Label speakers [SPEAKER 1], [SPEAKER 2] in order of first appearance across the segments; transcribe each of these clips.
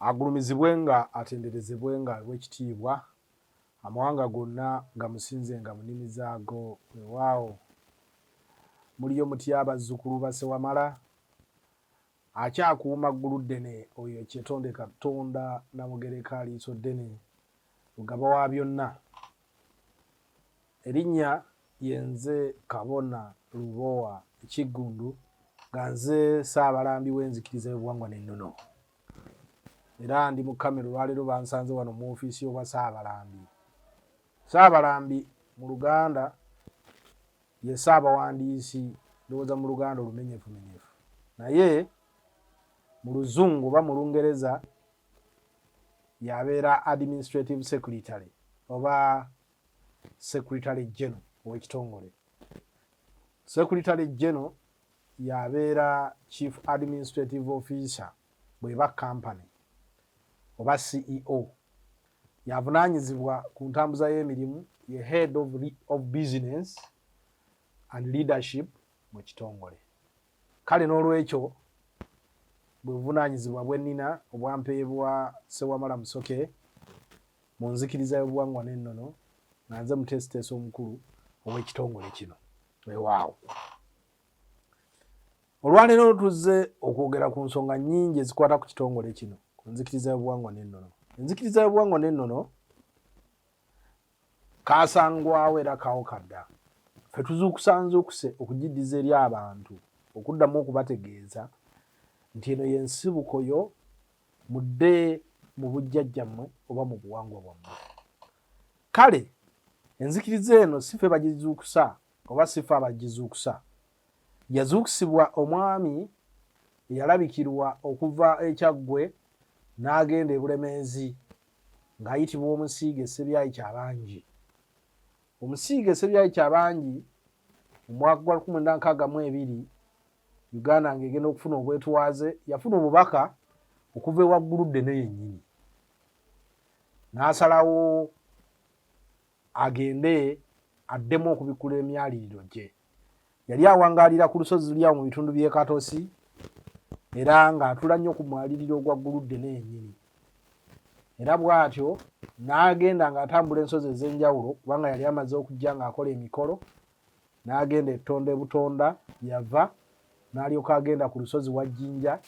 [SPEAKER 1] agulumizibwe nga atenderezebwe nga w'ekitiibwa amawanga gonna gamusinze nga mu nnimi zaago weewaawo. Muliyo mutya bazzukulu ba Ssewamala akyakuuma ggulu ddene oyo kyetonde Katonda Namugereka Liiso ddene Mugaba wa byonna. Erinnya yenze Kabona Lubowa Kiggundu nga nze Ssabalambi w'Enzikiriza Yobuwangwa Nennono. Era ndi mu kamera olwaleero bansanze wano mu ofiisi y'obwa Ssabalambi. Ssabalambi mu Luganda ye Ssaabawandiisi, ndowooza mu Luganda olumenyefumenyefu. Naye mu Luzungu oba mu Lungereza yabeera Administrative Secretary oba Secretary General ow'ekitongole. Secretary General yabeera Chief Administrative Officer bw'eba company oba CEO. Yavunaanyizibwa ku ntambuza y'emirimu ye Head of Business and Leadership mu kitongole. Kale n'olwekyo bwe buvunaanyizibwa bwe nnina obwampeebwa Ssewamala Musoke mu nzikiriza y'obuwangwa n'ennono nga nze mutesiteesi omukulu ow'ekitongole kino. Weewaawo. Olwaleero tuzze okwogera ku nsonga nnyingi ezikwata ku kitongole kino, ku nzikiriza y'obuwangwa n'ennono. Enzikiriza y'obuwangwa n'ennono kaasangwawo era kaawo kadda. Ffe tuzuukusanzuukuse okugiddiza eri abantu, okuddamu okubategeeza nti eno y'ensibuko yo mudde mu bujjajjammwe oba mu buwangwa bwammwe. Kale enzikiriza eno si ffe bagizuukusa oba si ffe abagizuukusa. Yazuukusibwa omwami eyalabikirwa okuva eKyaggwe n'agenda e Bulemeezi ng'ayitibwa Omusiige Ssebyayi Kyabangi. Omusiige Ssebyayi Kyabangi mu mwaka gwa 1962 Uganda ng'egenda okufuna obwetwaze, yafuna obubaka okuva ewaggulu ddene yennyini. N'asalawo agende addemu okubikkula emyaliriro gye. Yali awangaalira ku lusozi luli awo mu bitundu by'e Katosi era ng'atula nnyo ku mwaliriro ogwa ggulu ddene yennyini. Era bw'atyo n'agenda ng'atambula ensozi ez'enjawulo kubanga yali amaze okujja ng'akola emikolo. N'agenda ettonda Butonda, yava n'alyoka agenda ku lusozi Wajjinja,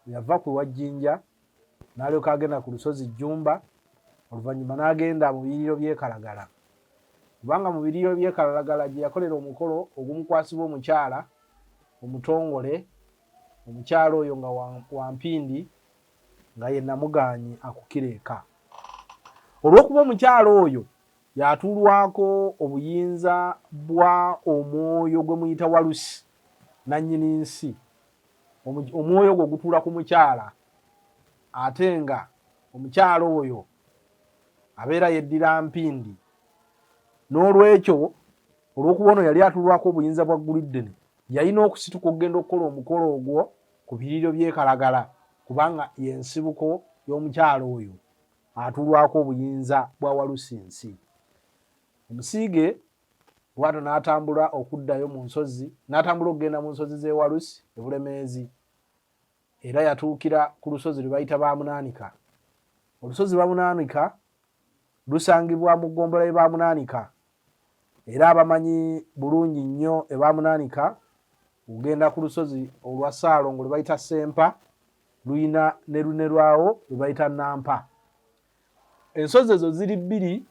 [SPEAKER 1] yava ku Wajjinja n'alyoka agenda ku lusozi Jjumba, oluvannyuma n'agenda mu biriro by'e Kalagala. Kubanga mu biriro by'e Kalagala gye yakolera omukolo ogumukwasibwa omukyala omutongole, omukyala oyo nga wa Mpindi nga ye Namugaanyi akukira eka. Olw'okuba omukyala oyo yatuulwako obuyinza bwa omwoyo gwe muyita Walusi nannyini nsi. Omwoyo gwe gutuula ku mukyala ate nga omukyala oyo abeera yeddira Mpindi. N'olwekyo olw'okuba ono yali atuulwako obuyinza bwa Gguluddene yalina okusituka okugenda okukola omukolo ogwo ku biriro by'e Kalagala kubanga y'ensibuko y'omukyala oyo atuulwako obuyinza bwa Walusi nsi. Omusiige bw'atyo n'atambula okuddayo mu nsozi, n'atambula okugenda mu nsozi z'e Walusi e Bulemeezi era yatuukira ku lusozi lwe bayita Baamunaanika. Olusozi Baamunaanika lusangibwa mu ggombolola y'e Baamunaanika era abamanyi bulungi nnyo e Baamunaanika ogenda ku lusozi olwa Ssaalongo lwe bayita Ssempa, luyina ne lunerwawo lwe bayita Nampa. Ensozi ezo ziri bbiri.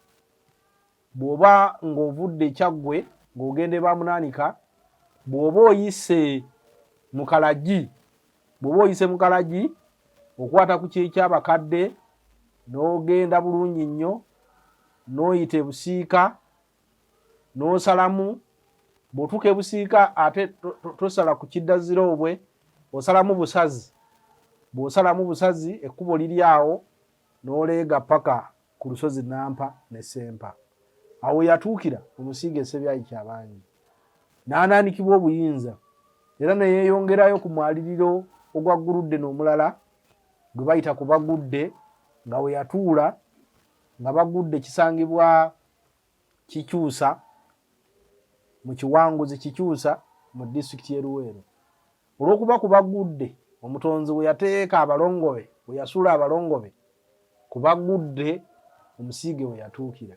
[SPEAKER 1] Bw'oba ng'ovudde Kyaggwe ng'ogenda e Baamunaanika, bw'oba oyise mu Kalagi, okwata ku kye ky'abakadde n'ogenda bulungi nnyo n'oyita e Busiika n'osalamu. Bw'otuuka e Busiika ate tosala ku Kiddaziroobwe, osalamu Busazi. Bw'osalamu Busazi ekkubo liri awo n'oleega paka ku lusozi Nampa ne Ssempa. Awo yatuukira Omusiige Ssebyayi Kyabangi n'anaanikibwa obuyinza era ne yeeyongerayo ku mwaliriro ogwa Gguluddene omulala gwe bayita ku Bagudde nga we yatuula nga Bagudde kisangibwa Kikyusa mu kiwanguzi Kikyusa mu disitulikiti y'e Luweero. Olw'okuba ku Bagudde omutonzi we yateeka abalongo be bwe yasuula abalongobe kubagudde omusiige we yatuukira.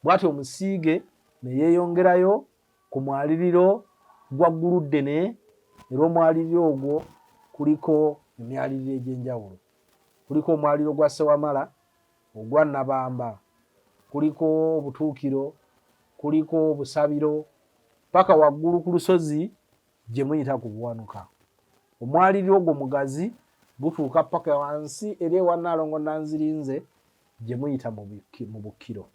[SPEAKER 1] Bw'atyo omusiige ne yeeyongerayo ku mwaliriro gwa Guluddene, era omwaliriro ogwo kuliko emyaliriro egy'enjawulo. Kuliko omwaliriro gwa Ssewamala, ogwa Nabamba, kuliko Butuukiro, kuliko Busabiro, paka waggulu ku lusozi gye muyita ku Buwanuka. Omwaliriro ogwo mugazi gutuuka paka wansi eri ewa Nnaalongo Nanzirinze gye muyita mu Bukkiro.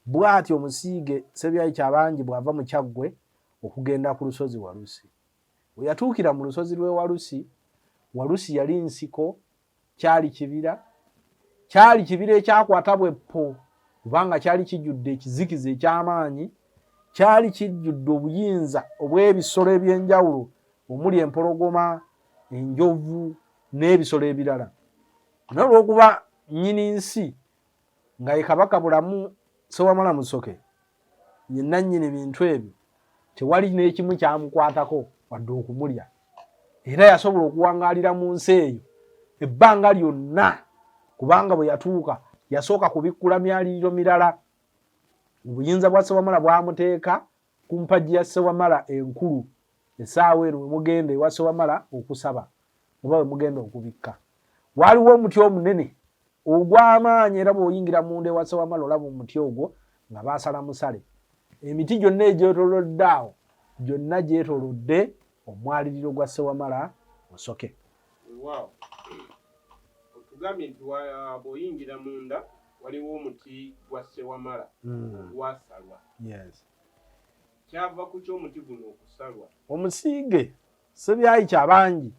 [SPEAKER 1] Bw'atyo omusiige Ssebyayi Kyabangi bw'ava mu Kyaggwe okugenda ku lusozi Walusi. Bwe yatuukira mu lusozi lw'e Walusi, Walusi yali nsiko, kyali kibira ekyakwata bweppo kubanga kyali kijjudde ekizikiza eky'amaanyi, kyali kijjudde obuyinza obw'ebisolo eby'enjawulo omuli empologoma, enjovu n'ebisolo ebirala. Naye olw'okuba nnyini nsi nga ye Kabaka Bulamu Ssewamala Musoke ye nannyini bintu ebyo, tewali n'ekimu kyamukwatako wadde okumulya, era yasobola okuwangaalira mu nsi eyo ebbanga lyonna, kubanga bwe yatuuka yasooka kubikkula myaliriro mirala. Obuyinza bwa Ssewamala bwamuteeka ku mpagi ya Ssewamala enkulu, essaawa eno we mugenda ewa Ssewamala okusaba oba we mugenda okubikka. Waaliwo omuti omunene ogw'amaanyi, era bw'oyingira munda ewa Ssewamala olaba omuti ogwo nga baasala musale. Emiti gyonna egyetoolodde awo gyonna gyetoolodde omwaliriro gwa Ssewamala Musoke.
[SPEAKER 2] Wow. Otugambye nti bw'oyingira munda waliwo omuti gwa Ssewamala gwasalwa.
[SPEAKER 1] Yes.
[SPEAKER 2] Kyava ku ky'omuti guno okusalwa?
[SPEAKER 1] Omusiige Ssebyayi Kyabangi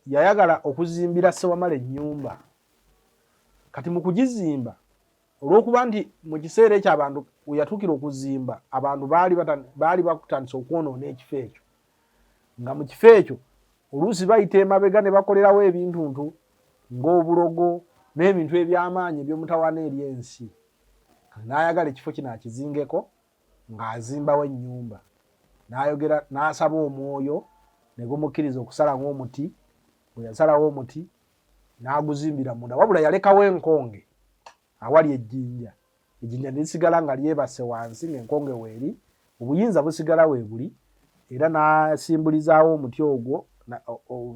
[SPEAKER 1] yayagala okuzimbira Ssewamala ennyumba. Kati mu kugizimba, olw'okuba nti mu kiseera ekyo abantu we yatuukira okuzimba, abantu baali bakutandisa okwonoona ekifo ekyo. Nga mu kifo ekyo oluusi bayita emabega ne bakolerawo ebintuntu ng'obulogo n'ebintu eby'amaanyi eby'omutawaana eri ensi. N'ayagala ekifo kino akizingeko ng'azimbawo ennyumba. N'ayogera n'asaba omwoyo ne gumukkiriza okusala ng'omuti. Bwe yasalawo omuti n'aguzimbira munda, wabula yalekawo enkonge awali ejjinja. Ejjinja ne lisigala nga lyebase wansi ng'enkonge weeri, obuyinza busigala weebuli, era n'asimbulizaawo omuti ogwo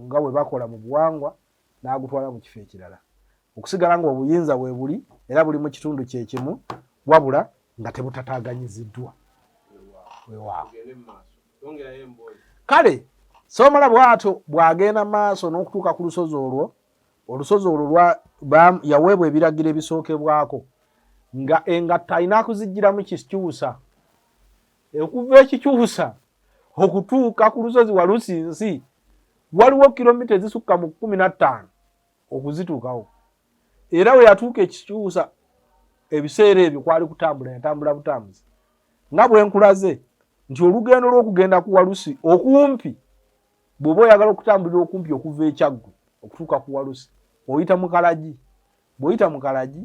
[SPEAKER 1] nga bwe bakola mu buwangwa, n'agutwala mu kifo ekirala okusigala ng'obuyinza weebuli era buli mu kitundu kye kimu, wabula nga tebutataaganyiziddwa weewaawo. Kale Ssewamala bw'atyo bw'agenda maaso n'okutuuka ku lusozi olwo, olusozi olwo yaweebwa ebiragiro ebisookebwako nga engatta alina kuziggyiramu kikyusa. Okuva ekikyusa okutuuka ku lusozi Walusinsi waliwo kilomita ezisukka mu 15 okuzituukawo. Era we yatuuka ekikyusa ebiseera ebyo kwali kutambula, yatambula butambuzi. Nga bwe nkulaze nti olugendo lw'okugenda ku Walusi okumpi, bw'oba oyagala okutambulira okumpi okuva e Kyaggwe okutuuka ku Walusi, oyita mu Kalagi. Bw'oyita mu Kalagi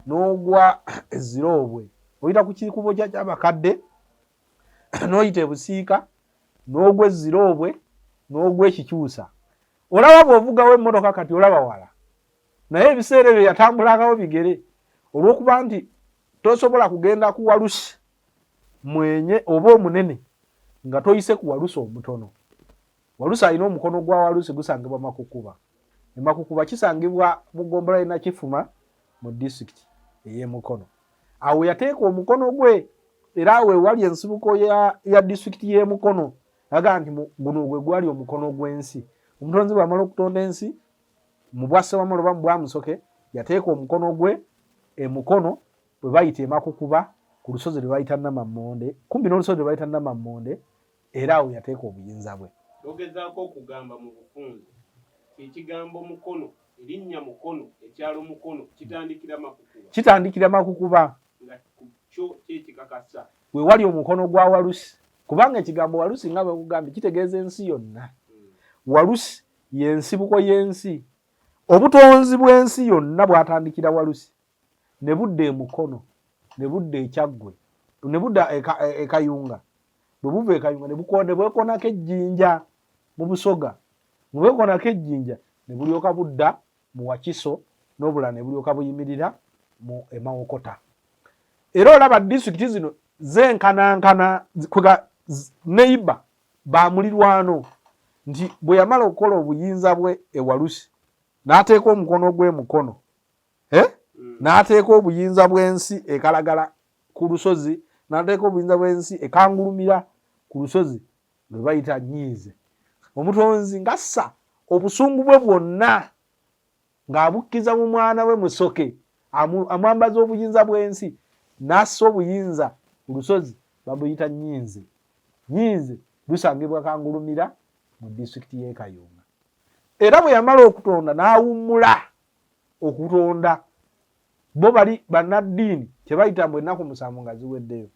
[SPEAKER 1] n'ogwa Ezirobwe, oyita ku kikubo ky'abakadde n'oyita e Busiika, n'ogwa Ezirobwe, n'ogwa Ekikyusa. Olaba bw'ovugawo emmotoka kati olaba wala. Naye ebiseera ebyo yatambulagawo bigere, olw'okuba nti tosobola kugenda ku Walusi mwenye oba omunene nga toyise ku Walusi omutono. Walusi alina omukono gwa Walusi gusangibwa Makukuba. Makukuba kisangibwa mu Ggombolola na Kifuma mu disitulikiti ey'e Mukono. Awo yateeka omukono gwe, era awo wali ensibuko ya disitulikiti y'e Mukono, aga nti guno gwe gwali omukono gw'ensi. Omutonzi bw'amala okutonda ensi mu bwa Ssewamala oba mu bwa Musoke, yateeka omukono gwe e Mukono bwe bayita e Makukuba, ku lusozi lwe bayita Namammonde, kumpi n'olusozi lwe bayita Namammonde, era awo yateeka obuyinza bwe.
[SPEAKER 2] Ogezaako okugamba mu bufunze ekigambo Mukono, erinnya Mukono, ekyalo Mukono kitandikira Makukuba.
[SPEAKER 1] Kitandikira Makukuba.
[SPEAKER 2] Nga kyo kyekikakasa
[SPEAKER 1] we wali omukono gwa Walusi, kubanga ekigambo Walusi nga bwe kugambye kitegeeza ensi yonna. Walusi y'ensibuko y'ensi. Obutonzi bw'ensi yonna bwatandikira Walusi, ne budda e Mukono, ne budda e Kyaggwe, ne budda e Kayunga. Bwe buva e Kayunga ne bwekonako ejjinja mu Busoga, ne bwekonako ejjinja ne bulyoka budda mu Wakiso n'obulala ne bulyoka buyimirira mu Emawokota. Era olaba disitulikiti zino zenkanankana neiba ba mulirwano nti bwe yamala okukola obuyinza bwe Ewalusi n'ateeka omukono gwe mukono n'ateeka obuyinza bw'ensi ekalagala ku lusozi n'ateeka obuyinza bw'ensi ekangulumira ku lusozi lwe bayita Nyiize. Omutonzi ngassa obusungu bwe bwonna ng'abukkiza mu mwana we Musoke amwambaza obuyinza bw'ensi n'assa obuyinza ku lusozi babuyita Nyiize. Nyiize lusangibwa kangulumira mu disitulikiti y'e Kayunga. Era bwe yamala okutonda n'awummula okutonda bo bali bannaddiini kye bayita mbu ennaku 7 nga ziweddeyo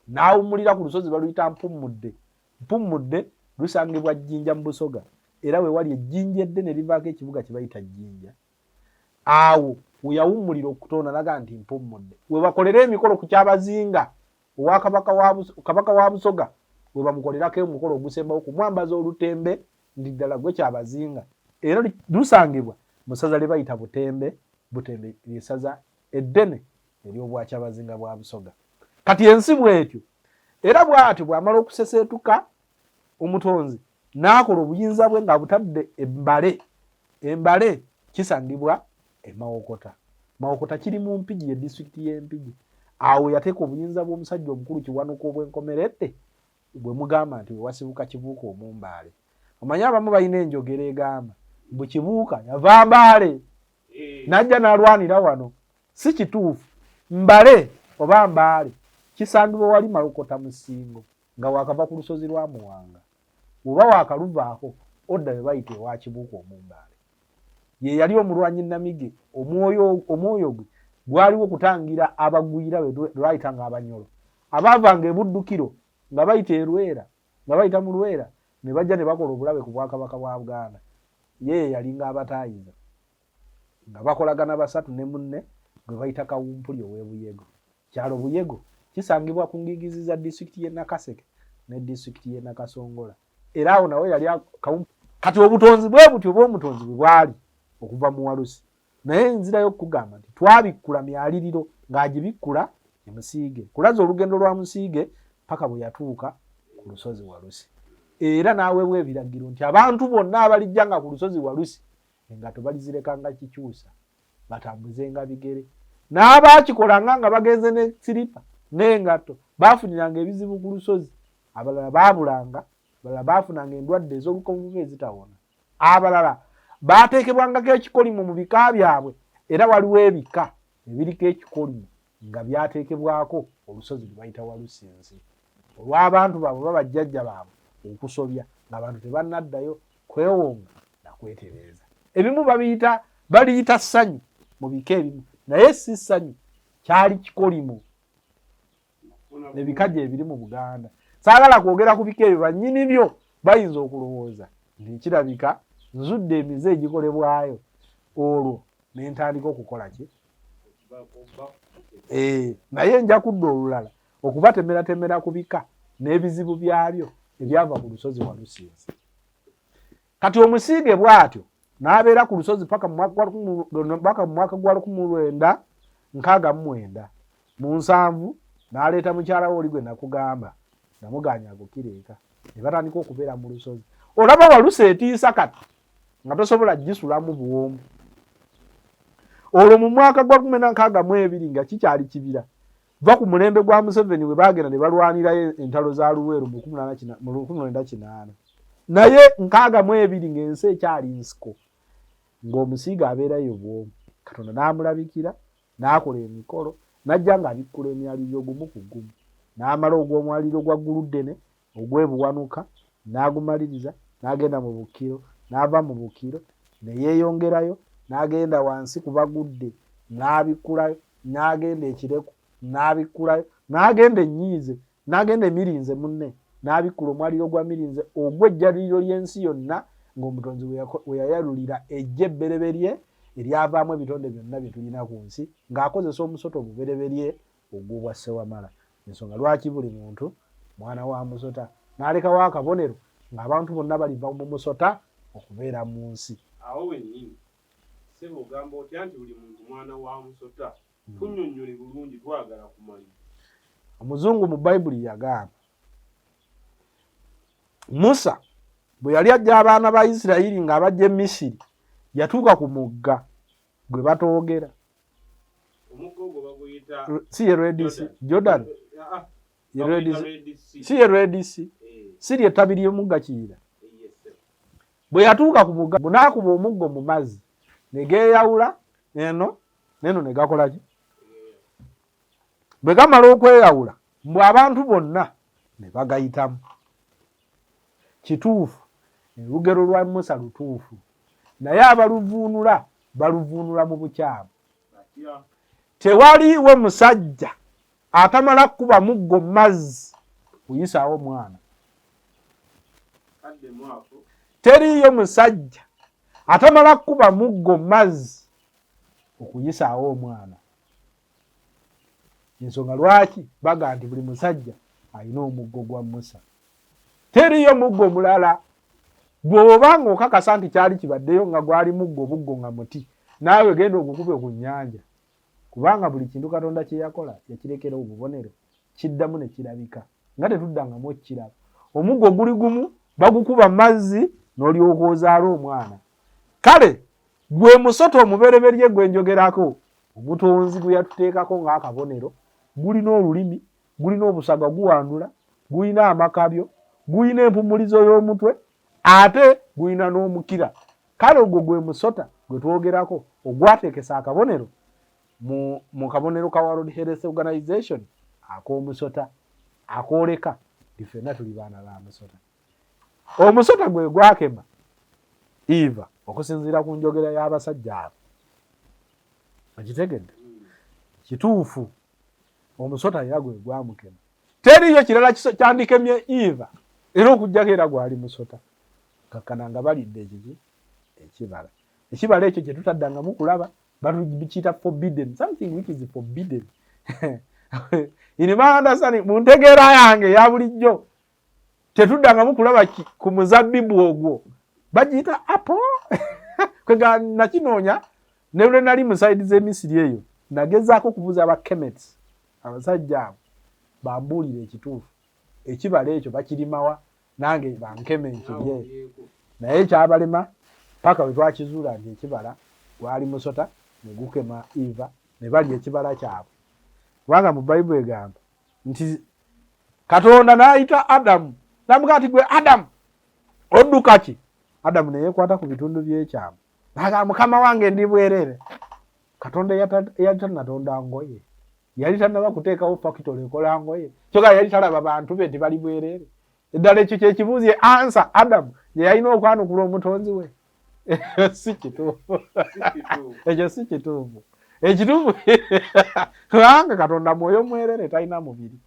[SPEAKER 1] n'awummulira ku lusozi baluyita Mpummudde. Mpummudde lusangibwa Jjinja mu Busoga era we wali ejjinja eddene livaako ekibuga kye bayita Jjinja. Awo we yawummulira okutonda naga nti Mpummudde we bakolera emikolo ku Kyabazinga owa kabaka wa Busoga we bamukolerako omukolo ogusembawo kumwambaza olutembe ndi ddala gwe Kyabazinga. Era lusangibwa mu ssaza lye bayita Butembe. Butembe ly'essaza eddene ery'obwa Kyabazinga bwa Busoga. Kati ensi bw'etyo era bw'atyo bw'amala okuseseetuka omutonzi n'akola obuyinza bwe nga butadde embale. Embale kisangibwa e Mawokota. Mawokota kiri mu Mpigi, disitulikiti y'Empigi. Awo yateeka obuyinza bw'omusajja omukulu Kiwanuka obw'enkomerette bwe mugamba nti we wasibuka Kibuuka Omumbaale. Omanyi abamu balina enjogera egamba bwe Kibuuka yava Mbaale najja n'alwanira wano. Si kituufu. Mbale oba Mbaale kisangibwa wali Mawokota Musingo nga wakava ku lusozi lwa Muwanga oba wakaluvaako odda we bayita ewa Kibuuka Omumbaale. Ye yali omulwanyi Namige. Omwoyo gwe gwaliwo okutangira abagwira be lwayita nga Abanyolo abaavanga e Buddukiro nga bayita e Lwera nga bayita mu Lwera ne bajja ne bakola obulabe ku Bwakabaka bwa Buganda. Ye yali ng'abataayiza nga bakolagana basatu ne munne gwe bayita Kawumpuli ow'e Buyego. Kyalo Buyego kisangibwa ku ngigizi za disitulikiti y'e Nakaseke ne disitulikiti y'e Nakasongola. Era awo nawe yali Kawumpuli. Kati obutonzi bwe butyo bw'omutonzi bwe bwali okuva mu Walusi. Naye enzira y'okugamba nti twabikkula myaliriro ng'agibikkula e Musiige. Kulaza olugendo lwa Musiige paka bwe yatuuka ku lusozi Walusi. Era naaweebwa ebiragiro nti abantu bonna abalijjanga ku lusozi Walusi engato balizirekanga Kikyusa batambuzenga bigere. N'abaakikolanga nga bagenze ne siripa n'engato baafuniranga ebizibu ku lusozi. Abalala baabulanga, abalala baafunanga endwadde ez'olukonvuba ezitawona. Abalala baateekebwangako ekikolimo mu bika byabwe. Era waliwo ebika ebiriko ekikolimo nga byateekebwako olusozi lwe bayita Walusinzi olw'abantu baabwe babajjajja baabwe okusobya ng'abantu tebannaddayo kwewonga na kwetereeza. Ebimu baliyita ssanyu mu bika ebimu naye si ssanyu, kyali kikolimo. Ebika gye biri mu Buganda. Saagala kwogera ku bika ebyo bannyini byo bayinza okulowooza nti kirabika nzudde emize egikolebwayo olwo ne ntandika okukola ki? Naye nja kudda olulala okubatemeratemera ku bika n'ebizibu byabyo ebyava ku lusozi Walusinzi. Kati Omusiige bw'atyo n'abeera ku lusozi paka mu mwaka gwa 1969. Mu 7 n'aleeta mukyala we oli gwe nakugamba namuganya agukireka ne batandika okubeera mu lusozi. Olaba Walusi etiisa kati nga tosobola gisulamu buwoomu. Olwo mu mwaka gwa 1962 nga kikyali kibira va ku mulembe gwa Museveni we baagenda ne balwanirayo entalo za Luweero mu 1908. Naye 62 ng'ensi ekyali nsiko ng'Omusiige abeerayo bw'omu. Katonda n'amulabikira n'akola emikolo n'ajja ng'abikkula emyaliriro gumu ku gumu. N'amala ogw'omwaliro gwa Guluddene ogw'ebuwanuka n'agumaliriza n'agenda mu Bukiro n'ava mu Bukiro ne yeeyongerayo n'agenda wansi ku Bagudde n'abikkulayo n'agenda Ekireku n'abikkulayo n'agenda Ennyiize n'agenda Emirinze munne n'abikkula omwaliro gwa Mirinze ogw'ejjaliriro ly'ensi yonna ng'omutonzi we yayalulira ejje ebbereberye eryavaamu ebitonde byonna bye tulina ku nsi ng'akozesa omusota omubereberye ogw'obwa Ssewamala. Ensonga lwaki buli muntu mwana wa musota n'alekawo akabonero ng'abantu bonna baliva mu musota okubeera mu nsi.
[SPEAKER 2] Awo wennyini Sebo ogamba otya nti buli muntu mwana wa musota. Tunnyonnyole bulungi twagala kumanya.
[SPEAKER 1] Omuzungu mu Bayibuli yagamba Musa bwe yali ajja abaana ba Isirayiri ng'abajja e Misiri yatuuka ku mugga gwe batoogera.
[SPEAKER 2] Omugga ogwo baguyita
[SPEAKER 1] si ye Red Sea, Jordan. Ye Red Sea.
[SPEAKER 2] Red Sea.
[SPEAKER 1] Si ye Red Sea. Si lyettabi ly'omugga Kiyira. Bwe yatuuka ku mugga bunaakuba omuggo mu mazzi ne geeyawula eno ne gakola ki? Bwe gamala okweyawula mbwe abantu bonna ne bagayitamu. Kituufu olugero lwa Musa lutuufu naye abaluvuunula baluvuunula mu bukyamu. Tewaliiwo musajja atamala kuba muggo mazzi kuyisaawo mwana. Teriiyo musajja atamala kuba muggo mazzi okuyisaawo omwana. Ensonga lwaki baga nti buli musajja alina omuggo gwa Musa. Teriiyo muggo mulala bw'oba ng'okakasa nti kyali kibaddeyo nga gwali muggo buggo nga muti naawe genda ogukube ku nnyanja kubanga buli kintu Katonda kye yakola yakirekera obubonero kiddamu ne kirabika nga tetuddangamu okukiraba. Omuggo guli gumu bagukuba mazzi n'olyoka ozaala omwana. Kale gwe musota omubereberye gwe njogerako omutonzi gwe yatuteekako ng'akabonero gulina olulimi, gulina obusaga guwandula, gulina amakabyo, gulina empumulizo y'omutwe ate gulina n'omukira. Kale ogwo gwe musota gwe twogerako ogwateekesa akabonero mu kabonero ka World Health Organization ak'omusota akooleka ffenna tuli baana ba musota. Omusota gwe gwakema Eva okusinziira ku njogera y'abasajja abo. Okitegedde? Kituufu omusota era gwe gwamukema. Teriiyo kirala kyandikemye Eva era okujjako era gwali musota. Kakkana nga balidde ekiki ekibala. Ekibala ekyo kye tutaddangamu kulaba bakiyita forbidden, something which is forbidden. In my understanding mu ntegeera yange ya bulijjo tetuddangamu kulaba ku muzabbibu ogwo bagiyita apple. Kwega nakinoonya ne bwe nali mu side z'Emisiri eyo nagezaako kubuuza abakemets abasajja abo bambuulire ekituufu ekibala ekyo bakirimawa nange bankeme nkirye. Naye kyabalema paka bwe twakizuula nti ekibala gwali musota ne gukema Eva ne balya ekibala kyabwe. Kubanga mu Bayibuli egamba nti Katonda n'ayita Adamu n'amugamba nti gwe Adamu odduka ki? Adamu ne yeekwata ku bitundu by'ekyama n'agamba mukama wange ndi bwereere. Katonda yali tannatonda ngoye, yali tannaba kuteekawo fakitole ekola ngoye, kyokka yali talaba bantu be nti bali bwereere. Eddala ekyo kye kibuuzi ansa Adamu ye yalina okwanukula omutonzi we. Si kituufu. Ekyo si kituufu. Ekituufu kubanga Katonda mwoyo mwerere talina mubiri.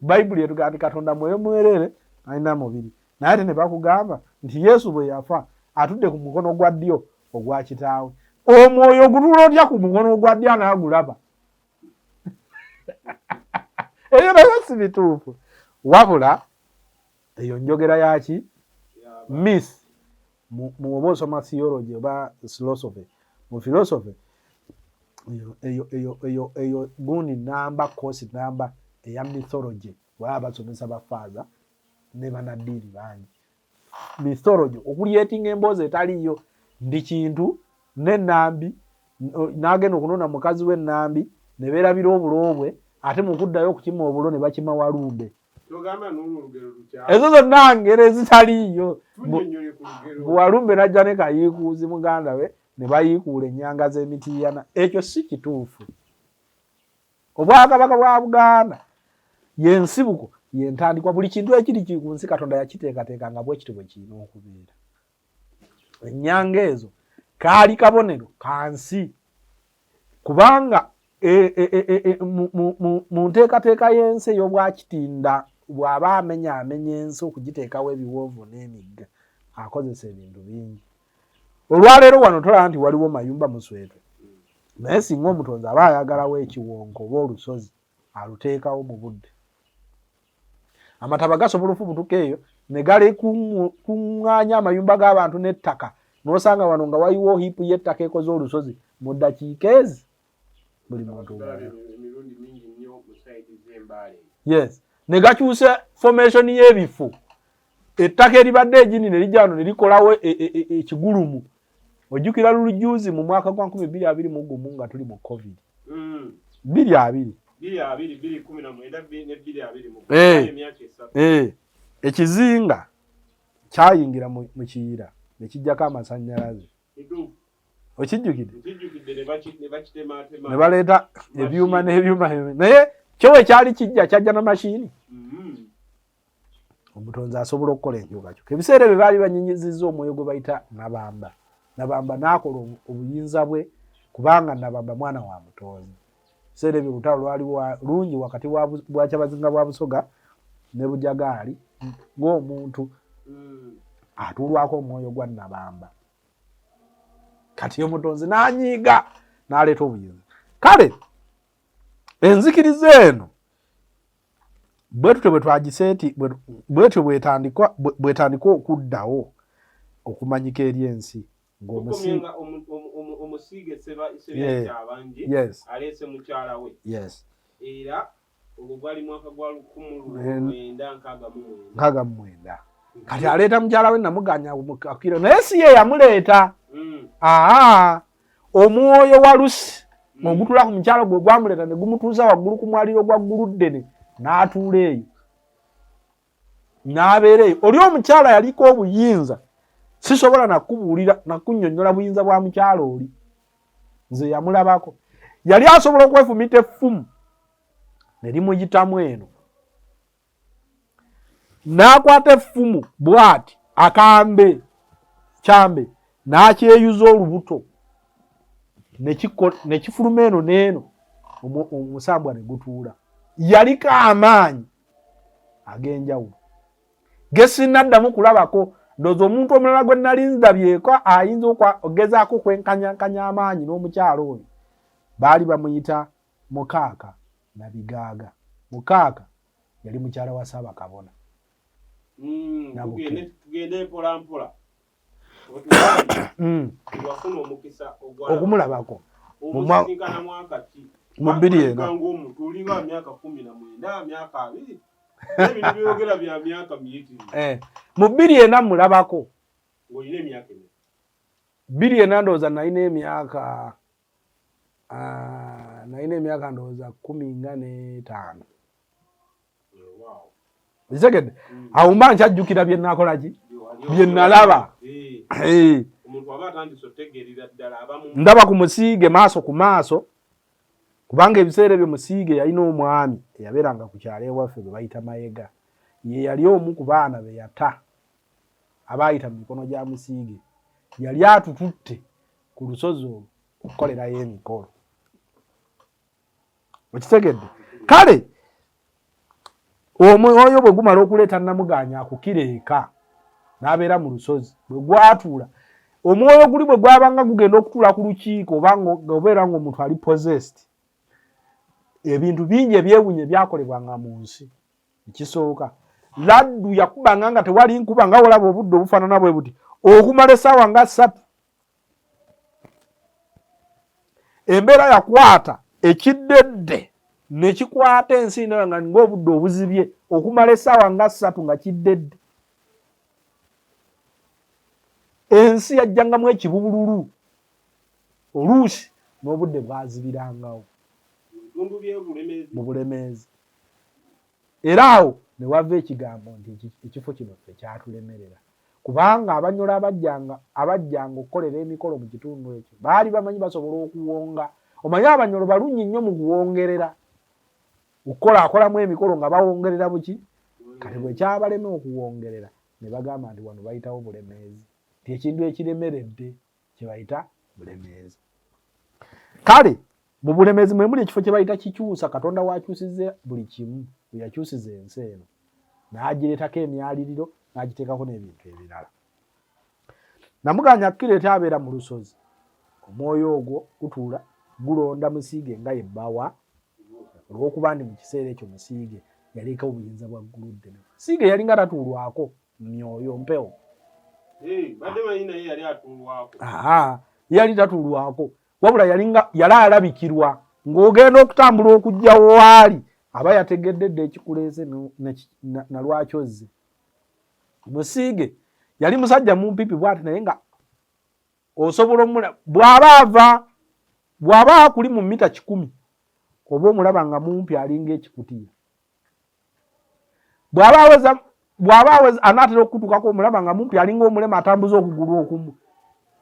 [SPEAKER 1] Bayibuli etugamba nti Katonda mwoyo mwerere talina mubiri. Naye ate ne bakugamba nti Yesu bwe yafa atudde ku mukono gwa ddyo ogwa kitaawe. Omwoyo gutuula otya ku mukono gwa ddyo n'agulaba? Eyo nayo si bituufu. Wabula eyo njogera yaki myth mu oba osoma theology oba philosophy. Mu philosophy eyo gundi namba course namba eya mythology waba basomesa bafaaza ne banaddiini bangi. Mythology okulyetinga emboozi etaliyo ndi kintu n'ennambi n'agenda okunona mukazi w'ennambi ne beerabira obuloobwe ate mu kuddayo okukima obulo ne bakima walumbe. Ezo zonna ngero ezitaliyo. Walumbe najja ne kayiikuuzi muganda we ne bayiikuula ennyanga z'emitiiyana. Ekyo si kituufu. Obwakabaka bwa Buganda y'ensibuko y'entandikwa. Buli kintu ekiri ku nsi Katonda yakiteekateeka nga bwe kityo bwe kirina okubeera. Ennyanga ezo kaali kabonero ka nsi kubanga mu nteekateeka y'ensi ey'obwakitinda bw'aba amenya ensi okugiteekawo ebiwoovu n'emigga akozesa ebintu bingi. Olwaleero wano tolaba nti waliwo mayumba muswetwe, naye singa omutonzi aba ayagalawo ekiwonko oba olusozi aluteekawo mu budde. Amataba gasobola ofubutuka eyo ne galekuŋŋaanya amayumba g'abantu n'ettaka nosanga wano nga wayiwo hipu yettaka ekoze olusozi mu ddakiika ezi buli muntu
[SPEAKER 2] emirundi mingi nnyo mu saidi z'embaale.
[SPEAKER 1] Yes, ne gakyuse formation y'ebifo ettaka eribadde egini ne lijja wano ne likolawo ekigulumu. Ojjukira lulujuzi mu mwaka gwa 2021 nga tuli mu covid 2020 ekizinga kyayingira mu kiyira ne kijjako amasannyalaze. Okijjukidde ne baleeta ebyuma n'ebyuma naye kyo we kyali kijja kyajja na mashini. Omutonzi asobola okukola enkyuka kyo. Ebiseera bye baali banyinyizizza omwoyo gwe bayita Nabamba. Nabamba n'akola obuyinza bwe kubanga Nabamba mwana wa mutonzi. Ebiseera ebyo olutalo lwaliwo lungi wakati bwa Kyabazinga bwa Busoga ne Bujagaali ng'omuntu atuulwako omwoyo gwa Nabamba. Kati omutonzi n'anyiiga n'aleeta obuyinza. Kale enzikiriza eno bwetutyo bwe twagiseeti bwetyo bwetandika okuddawo okumanyika eri ensi
[SPEAKER 2] ng'omusiige Ssebangi aleese mukyala we. Era ogwo gwali mwaka gwa 1969.
[SPEAKER 1] Kati aleeta mukyala we namuganya akiro naye si ye yamuleeta. Omwoyo wa Lusi ogutula ku mukyala gwe gwamuleeta ne gumutuuza waggulu ku mwaliro gwa Guluddene n'atuula eyo n'abeera eyo. Oli omukyala yaliko obuyinza sisobola nakubuulira nakunnyonnyola buyinza bwa mukyala oli nze yamulabako. Yali asobola okwefumita effumu ne limuyitamu eno n'akwata effumu bw'ati akambe kyambe n'akyeyuza olubuto ne kifuluma eno n'eno omusambwa ne gutuula. Yaliko amaanyi ag'enjawulo ge sinnaddamu kulabako. Ndowooza omuntu omulala gwe nali nzirabyeko ayinza okugezaako okwenkanyankanya amaanyi n'omukyala oyo baali bamuyita Mukaaka Nabigaaga. Mukaaka yali mukyala wa Ssaabakabona.
[SPEAKER 2] Tugende mpola mpola
[SPEAKER 1] okumulabako
[SPEAKER 2] mu
[SPEAKER 1] 2000
[SPEAKER 2] tulinga myaka 19 myaka 2 ebintu byogera bya myaka miyitirivu.
[SPEAKER 1] Mu 2000 mulabako
[SPEAKER 2] ng'olina emyaka emeka?
[SPEAKER 1] 2000 ndowooza nalina emyaka ndowooza 15. Bitegedde awo mba nkyajjukira bye nnakola ki bye nnalaba. Ndaba ku Musiige maaso ku maaso kubanga ebiseera ebyo Musiige yalina omwami eyabeeranga ku kyalo ewaffe bwe bayita Mayega. Ye yali omu ku baana be yata abaayita mu mikono gya Musiige. Yali atututte ku lusozi olwo okukolerayo emikolo. Okitegedde? Kale omwoyo bwe gumala okuleeta Namuganya akukira eka n'abeera mu lusozi bwe gwatuula omwoyo guli bwe gwabanga gugenda okutuula ku lukiiko obeera ng'omuntu ali possessed. Ebintu bingi ebyewunye byakolebwanga mu nsi. Ekisooka laddu yakubanga nga tewali nkuba nga olaba obudde obufaanana bwe buti okumala essaawa nga 3. Embeera yakwata ekiddedde ne kikwata ensi ndala nga ng'obudde obuzibye okumala essaawa nga 3 nga kiddedde. Ensi yajjangamu ekibubululu oluusi n'obudde bwazibirangawo mu Bulemeezi. Era awo ne wava ekigambo nti ekifo kino ffe kyatulemerera kubanga Abanyola abajjanga okukolera emikolo mu kitundu ekyo baali bamanyi basobola okuwonga. Omanyi Abanyolo balungi nnyo mu kuwongerera. Akolamu emikolo nga bawongerera buki. Kati bwe kyabalema okuwongerera ne bagamba nti wano bayitawo Bulemeezi. Nti ekintu ekiremeredde kye bayita Bulemeezi. Kale mu Bulemeezi mwe muli ekifo kye bayita Kikyusa. Katonda wakyusizza buli kimu. Bwe yakyusiza ensi eno n'agireetako emyaliriro n'agiteekako n'ebintu ebirala. Namuganya akireeta abeera mu lusozi. Omwoyo ogwo gutuula gulonda Musiige nga yebbawa olw'okuba ndi mu kiseera ekyo Musiige yaliko obuyinza bwa Guluddene. Musiige yalinga tatuulwako myoyo mpewo.
[SPEAKER 2] badde mayina yali atulwako.
[SPEAKER 1] Yali tatulwako wabula yali alabikirwa ng'ogenda okutambula okujja waali aba yategeddedde ekikuleese na lwaki ozze. Musiige yali musajja mumpipi bw'ati naye nga osobola omula bw'aba kuli mu mita 100 oba omulaba nga mumpi alinga ekikutiya. Bw'aba aweza anaatera okutuukako omulaba nga mumpi alinga omulema atambuza okugulu okumu.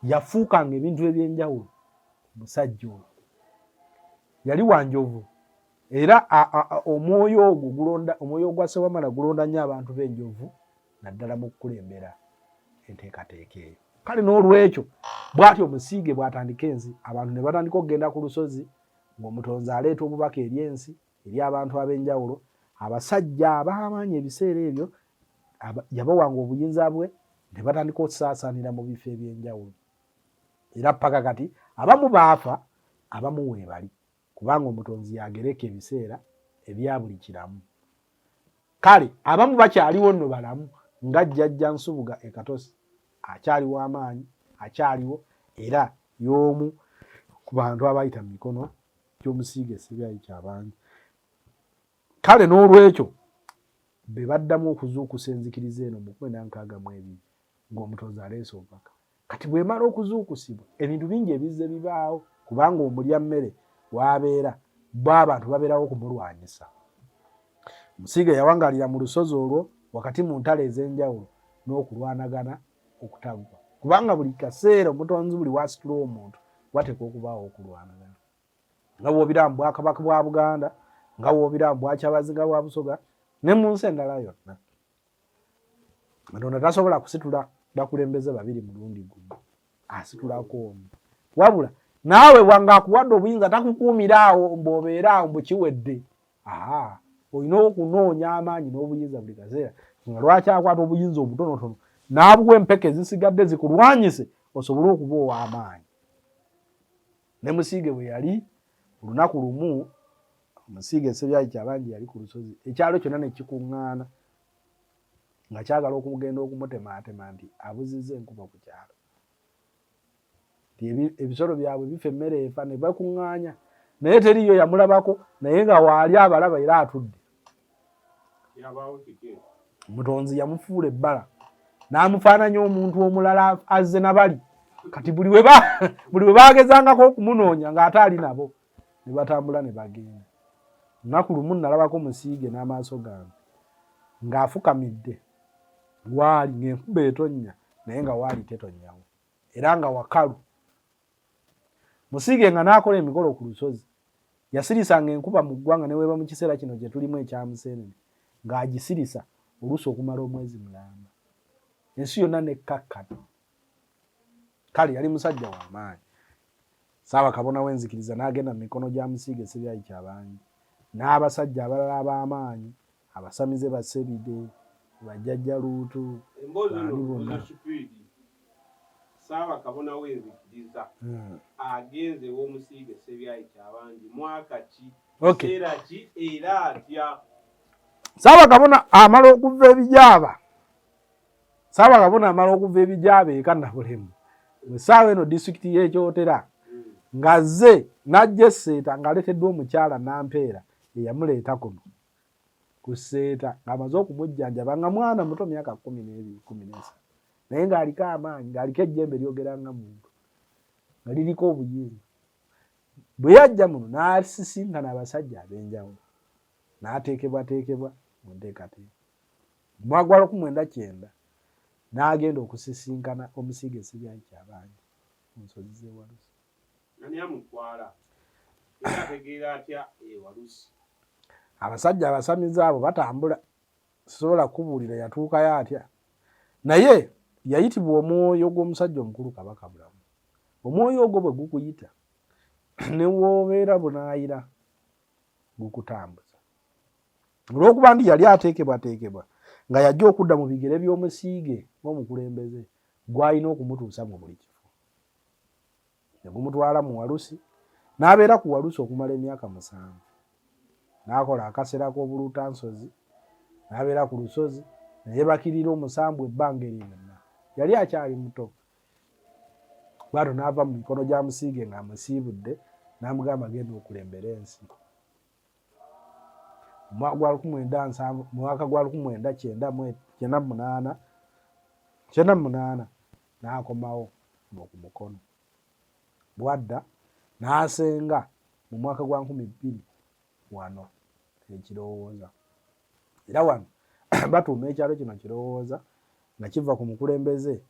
[SPEAKER 1] Yafuukanga ebintu eby'enjawulo. Musajja oyo yali wanjovu era omwoyo ogwo gulonda, omwoyo ogwa Ssewamala gulonda nnyo abantu b'enjovu naddala mu kukulembera enteekateeka eyo. Kale n'olwekyo bw'atyo Musiige bw'atandika ensi abantu ne batandika okugenda ku lusozi ng'Omutonzi aleeta obubaka eri ensi eri abantu ab'enjawulo. Abasajja ab'amaanyi ebiseera ebyo yabawanga obuyinza bwe ne batandika okusaasaanira mu bifo eby'enjawulo. Era paka kati abamu baafa abamu weebali kubanga Omutonzi yagereka ebiseera ebya buli kiramu. Kale abamu bakyaliwo nno balamu nga Jjajja Nsubuga e Katosi akyaliwo amaanyi akyaliwo era y'omu ku bantu abayita mu mikono gy'Omusiige Ssebyayi Kyabangi. Kale n'olwekyo be baddamu okuzuukusa enzikiriza eno mu 1962 ng'Omutonzi aleese obubaka. Kati bw'emala okuzuukusibwa ebintu bingi ebizze bibaawo kubanga omulya mmere w'abeera abantu babeerawo okumulwanyisa. Musiige yawangaalira mu lusozi olwo wakati mu ntalo ez'enjawulo n'okulwanagana okutaggwa kubanga buli kaseera Omutonzi buli wasitula omuntu wateekwa okubaawo okulwanagana. Nga bw'obiraba mu Bwakabaka bwa Buganda, nga bw'obiraba mu Bwakyabazi nga bwa Busoga ne mu nsi endala yonna. Katonda tasobola kusitula bakulembeze babiri mulundi gumu, asitulako omu. Wabula naawe wanga akuwadde obuyinza takukuumira awo mb'obeera awo mbukiwedde. Olina okunoonya amaanyi n'obuyinza buli kaseera nga lwaki akwata obuyinza obutonotono n'abuwa empeke ezisigadde zikulwanyise osobole okuba ow'amaanyi. Ne Musiige bwe yali olunaku lumu Omusiige Ssebyayi Kyabangi yali ku lusozi ekyalo kyonna ne kikuŋŋaana nga kyagala okugenda okumutemaatema nti abuzizza enkuba ku kyalo. Ebisolo byabwe bifa emmere efa ne bakuŋŋaanya naye teriyo yamulabako naye nga waali abalaba era atudde. Omutonzi yamufuula ebbala n'amufaananya omuntu omulala azze nabali. Kati buli we baagezangako okumunoonya ng'ate ali nabo ne batambula ne bagenda. Lunaku lumu nalabako Musiige n'amaaso gange ng'afukamidde waali ng'enkuba etonnya naye nga waali tetonnyawo era nga wakalu. Musiige nga n'akola emikolo ku lusozi yasirisanga enkuba mu ggwanga ne weeba mu kiseera kino gye tulimu ekya Museenene ng'agisirisa oluusi okumala omwezi mulamba. Ensi yonna nekkakkana. Kale yali musajja w'amaanyi. Ssaabakabona w'Enzikiriza n'agenda mu mikono gya Musiige Ssebyayi Kyabangi n'abasajja abalala ab'amaanyi abasamize Basebide Bajjajja Luutu baali bonna.
[SPEAKER 2] Ssaabakabona w'Enzikiriza agenze w'Omusiige Ssebyayi Kyabangi mwaka ki kiseera ki era atya?
[SPEAKER 1] Ssaabakabona amala okuva ebijaaba eka Nabulemu mu ssaawa eno disitulikiti y'Ekyotera ng'azze n'ajja Esseeta ng'aleeteddwa omukyala Nampeera eyamuleeta kuno ku Sseeta ng'amaze okumujjanjaba nga mwana muto myaka 12-13 naye ng'aliko amaanyi ng'aliko ejjembe lyogera nga muntu nga liriko obuyinza. Bwe yajja muno n'asisinkana abasajja ab'enjawulo n'ateekebwateekebwa mu nteekateeka. Mu mwaka gwa 1999 n'agenda okusisinkana Omusiige Ssebyayi Kyabangi mu nsozi z'ewalusi.
[SPEAKER 2] Ani amutwala? Era ategeera atya ewalusi?
[SPEAKER 1] Abasajja abasamize abo batambula, sisobola kubuulira yatuukayo atya. Naye yayitibwa omwoyo gw'omusajja omukulu Kabaka Bulamu. Omwoyo ogwo bwe gukuyita ne w'obeera bunaayira gukutambuza. Olw'okuba nti yali ateekebwateekebwa nga yajja okudda mu bigere by'Omusiige ng'omukulembeze gw'alina okumutuusa mu buli kifo. Ne gumutwala mu Walusi n'abeera ku Walusi okumala emyaka 7. N'akola akaseera k'obuluutansozi n'abeera ku lusozi ne yeebakirira omusambu ebbanga eryonna yali akyali muto. Bwatyo n'ava mu mikono gya Musiige ng'amusiibudde n'amugamba genda okulembera ensi. Mu mwaka gwa 1998 n'akomawo ku mukono. Bwadda n'asenga mu mwaka gwa 2000 wano Ekirowooza. Era wano batuuma ekyalo kino Kirowooza nga kiva ku mukulembeze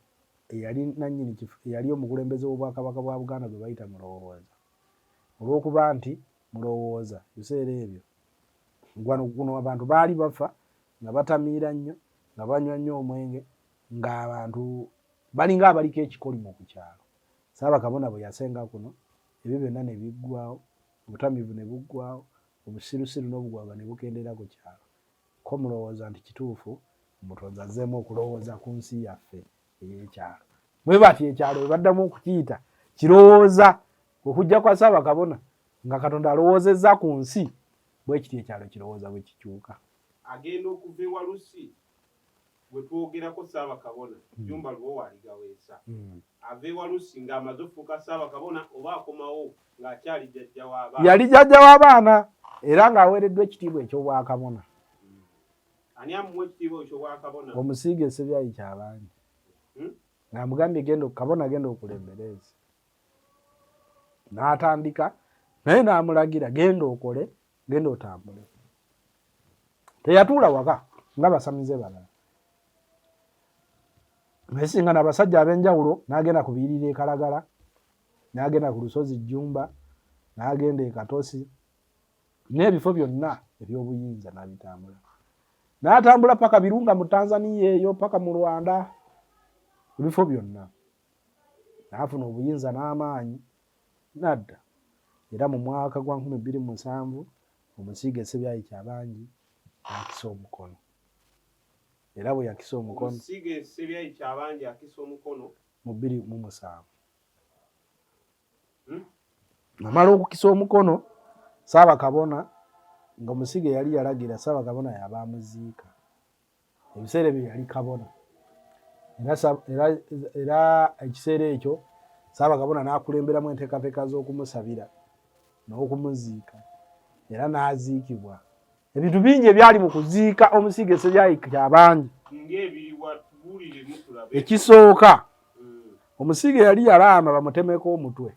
[SPEAKER 1] eyali omukulembeze w'Obwakabaka bwa Buganda gwe bayita Mulowooza. Olw'okuba nti Mulowooza biseera ebyo guno abantu baali bafa nga batamiira nnyo nga banywa nnyo omwenge ng'abantu balinga abaliko ekikolimo ku kyalo. Ssaabakabona bwe yasenga kuno ebyo byonna ne biggwawo, obutamiivu ne buggwawo, obusirusiru n'obugwagwa ne bukendera ku kyalo. Ko Mulowooza nti kituufu Omutonzi azzeemu okulowooza ku nsi yaffe ey'ekyalo. Bwe bati ekyalo bwe baddamu okukiyita Kirowooza okujja kwa Ssaabakabona nga Katonda alowoozezza ku nsi, bwe kiti ekyalo Kirowooza bwe kikyuka.
[SPEAKER 2] Agenda okuva ewalusi bwe twogerako Ssaabakabona Jjumba Lubowa aligaweesa. Ava ewalusi ng'amaze okufuuka Ssaabakabona oba akomawo ng'akyali jjajja w'abaana.
[SPEAKER 1] Yali jjajja w'abaana era ng'aweereddwa ekitiibwa eky'Obwakabona.
[SPEAKER 2] Ani amuwa ekitiibwa eky'Obwakabona?
[SPEAKER 1] Omusiige Ssebyayi Kyabangi. Ng'amugambye Kabona genda okulembera ensi. N'atandika naye n'amulagira genda okole, genda otambule. Teyatuula waka nga basamize balala. Nayesinga n'abasajja ab'enjawulo n'agenda kubiyirira e Kalagala, n'agenda ku lusozi Jjumba, n'agenda e Katosi, n'ebifo byonna eby'obuyinza n'abitambula. N'atambula paka Birunga mu Tanzania eyo, paka mu Rwanda, ebifo byonna. N'afuna obuyinza n'amaanyi n'adda. Era mu mwaka gwa 2007 Omusiige Ssebyayi Kyabangi yakisa omukono. Era bwe yakisa omukono
[SPEAKER 2] Omusiige Ssebyayi Kyabangi akisa omukono
[SPEAKER 1] mu 2007. Amala okukisa omukono, Ssaabakabona nga Omusiige yali yalagira Ssaabakabona yaba amuziika. Ebiseera ebyo yali kabona. Era ekiseera ekyo Ssaabakabona n'akulemberamu enteekateeka z'okumusabira n'okumuziika, era n'aziikibwa. Ebintu bingi ebyali mu kuziika Omusiige Ssebyayi Kyabangi. Ekisooka, Omusiige yali yalaama bamutemeko omutwe.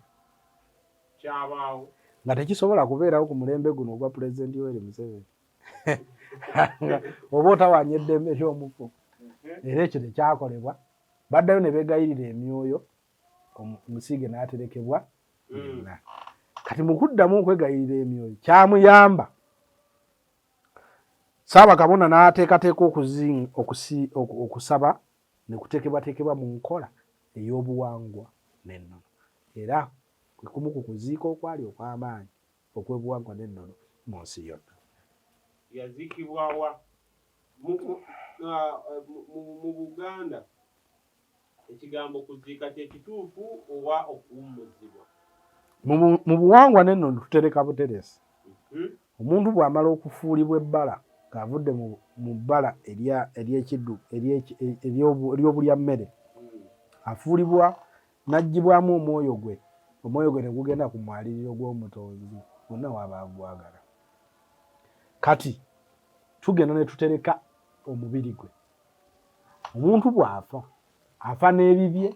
[SPEAKER 2] Kyabaawo.
[SPEAKER 1] Nga tekisobola kubeerawo ku mulembe guno ogwa Pulezidenti Yoweri Museveni. Oba otawaanya eddembe ly'omufu. Era ekyo tekyakolebwa. Baddayo ne beegayirira emyoyo, Omusiige n'aterekebwa yenna. Kati mu kuddamu okwegayirira emyoyo kyamuyamba. Ssaabakabona n'ateekateeka okusaba ne kuteekebwateekebwa mu nkola ey'obuwangwa n'ennono. Era kwe kumu ku kuziika okwali okw'amaanyi okw'obuwangwa n'ennono mu nsi yonna.
[SPEAKER 2] Yaziikibwa wa? Mu Buganda ekigambo kuziika kye kituufu oba okuwummuzibwa?
[SPEAKER 1] Mu buwangwa n'ennono tutereka buteresi. Omuntu bw'amala okufuulibwa ebbala ng'avudde mu bbala ery'obulyammere, afuulibwa n'aggyibwamu omwoyo gwe. Omwoyo gwe ne gugenda ku mwaliriro gw'Omutonzi, bonna waba gwagala. Kati tugenda ne tutereka omubiri gwe. Omuntu bw'afa, afa n'ebibye,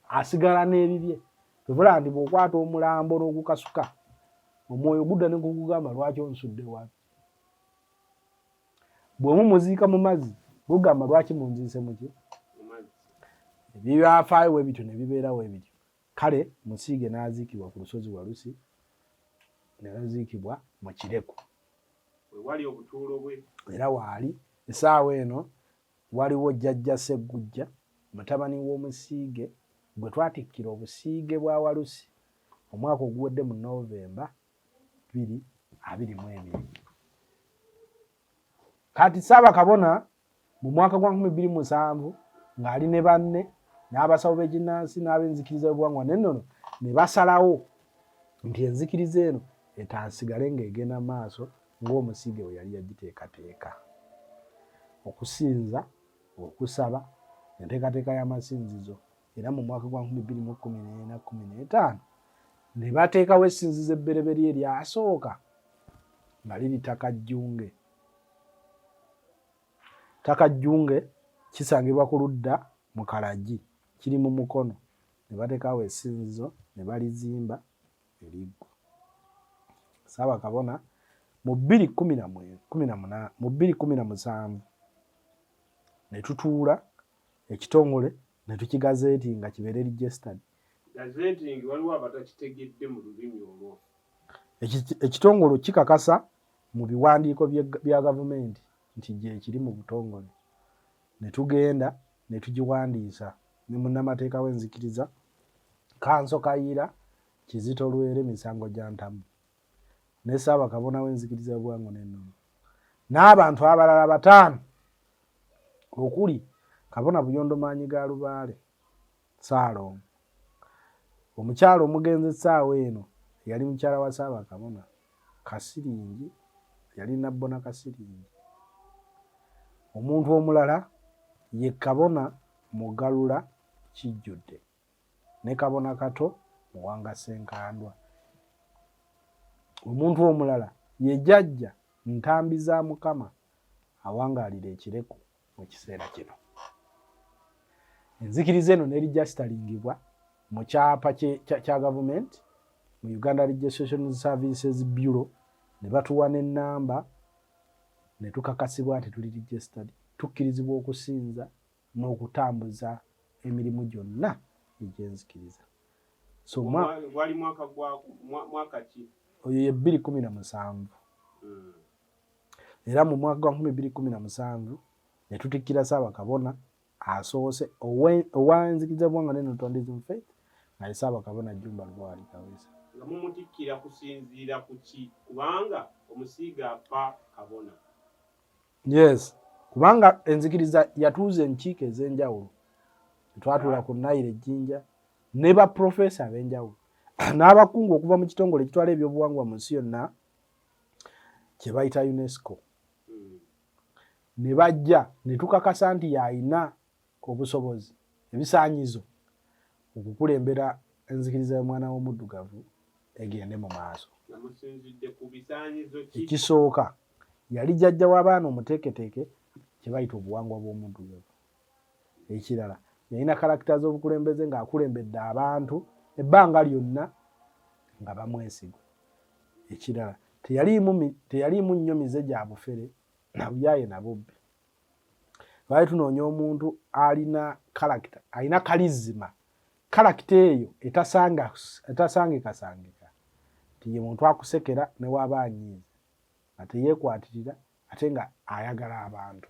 [SPEAKER 1] asigala n'ebibye. Tubula nti bw'okwata omulambo n'ogukasuka, omwoyo gudda ne gugamba lwaki onsudde wano. Bwe mumuziika mu mazzi, gugamba lwaki munziise muki? Ebyo byafaayo bwe bityo ne bibeerawo ebityo. Kale Musiige n'aziikibwa ku lusozi Walusi, ne baziikibwa mu Kireku.
[SPEAKER 2] Wali obutuulo bwe.
[SPEAKER 1] Era waali essaawa eno waliwo jjajja Sseggujja, mutabani w'Omusiige, gwe twatikkira obusiige bwa Walusi omwaka oguwedde mu Novemba 2022. Kati Ssaabakabona mu mwaka gwa 2007 ng'ali ne banne n'abasawo b'ekinnansi n'ab'enzikiriza y'obuwangwa n'ennono ne basalawo nti enzikiriza eno etansigale ng'egenda maaso ng'Omusiige bwe yali yagiteekateeka. Okusinza, okusaba, enteekateeka y'amasinzizo era mu mwaka gwa 2014-15 ne bateekawo essinzizo ebbereberye eryasooka nga liri Takajjunge. Takajjunge kisangibwa ku ludda mu Kalagi, kiri mu Mukono. Ne bateekawo essinzizo ne balizimba eriggwa. Ssaabakabona mu 2017 ne tutuula ekitongole ne tukigazeetinga kibeere registered.
[SPEAKER 2] Gazeetingi waliwo abatakitegedde mu lulimi olwo.
[SPEAKER 1] Ekitongole kikakasa mu biwandiiko bya gavumenti nti gye kiri mu butongole. Ne tugenda ne tugiwandiisa ne munnamateeka w'Enzikiriza Kanso Kayiira Kizito Lwere misango gya ntamu ne Ssaabakabona w'Enzikiriza Yobuwangwa Nennono n'abantu abalala 5 okuli Kabona Buyondo Maanyi ga Lubaale Ssaalongo, omukyala omugenzi essaawa eno yali mukyala wa Ssaabakabona Kasiringi, yali Nabbona Kasiringi. Omuntu omulala ye Kabona Mugalula Kijjudde ne Kabona Kato Muwanga Ssenkandwa. Omuntu omulala ye Jjajja Ntambi za Mukama awangaalira ekireku mu kiseera kino. Enzikiriza eno ne registeringibwa mu kyapa kya gavumenti mu Uganda Registration Services Bureau ne batuwa n'ennamba ne tukakasibwa nti tuli registered, tukkirizibwa okusinza n'okutambuza emirimu gyonna egy'enzikiriza. So
[SPEAKER 2] wali mwaka ki?
[SPEAKER 1] Oyo ye 2017. Era mu mwaka gwa 2017 ne tutikkira Ssaabakabona asoose ow'Enzikiriza Yobuwangwa Nennono Tourism Faith naye Ssaabakabona Jjumba Lubowa Kawesa.
[SPEAKER 2] Nga mumutikkira kusinziira ku ki? Kubanga omusiiga afa kabona.
[SPEAKER 1] Yes, kubanga enzikiriza yatuuza enkiiko ez'enjawulo. Twatuula ku Naire Ejjinja ne ba profesa ab'enjawulo n'abakungu okuva mu kitongole ekitwala ebyobuwangwa mu nsi yonna kye bayita UNESCO. Ne bajja ne tukakasa nti y'alina obusobozi ebisaanyizo okukulembera enzikiriza y'omwana w'omuddugavu egende mu maaso. Ekisooka yali jjajja w'abaana omuteeketeeke kye bayita obuwangwa bw'omuddugavu. Ekirala yalina karakita z'obukulembeze ng'akulembedde abantu ebbanga lyonna nga bamwesiga. Ekirala teyaliimu nnyo mize gya bufere na buyaaye na bubbi. Twali tunoonya omuntu alina karakita, alina kalizima. Karakita eyo etasangikasangika. Tiye muntu akusekera ne waba anyiiza nga teyeekwatirira ate nga ayagala abantu.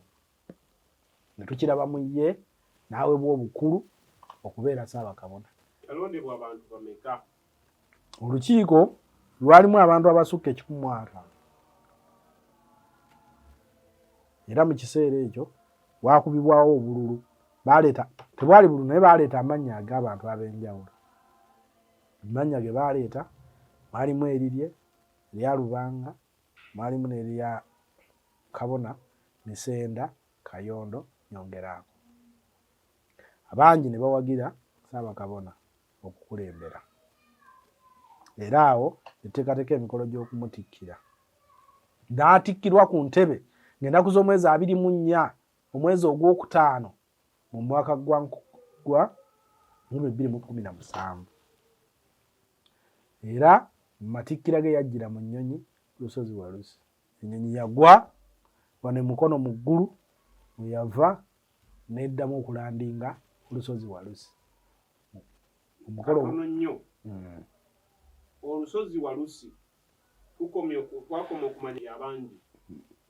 [SPEAKER 1] Ne tukiraba mu ye n'aweebwa obukulu okubeera Ssaabakabona.
[SPEAKER 2] Yalondebwa abantu bameka?
[SPEAKER 1] Olukiiko lwalimu abantu abasukka 1,000. Era mu kiseera ekyo waakubibwawo obululu. Tebwali bululu naye baaleeta amannya ag'abantu ab'enjawulo. Amannya ge baaleeta mwalimu erirye, erya Lubanga, mwalimu n'erya Kabona, Misenda, Kayondo, Nyongeraako. Abangi ne bawagira Ssaabakabona okukulembera. Era awo etteekateeka emikolo gy'okumutikkira. N'atikkirwa ku ntebe ng'ennaku z'omwezi 24 omwezi ogwokutaano mu mwaka gwa 2017. Era mu matikkira ge yajjira mu nnyonyi lusozi Walusi. Ennyonyi yagwa wano Mukono mu ggulu we yava n'eddamu okulandinga ku lusozi Walusi.
[SPEAKER 2] Katono nnyo. Olusozi Walusi twakoma okumanya abangi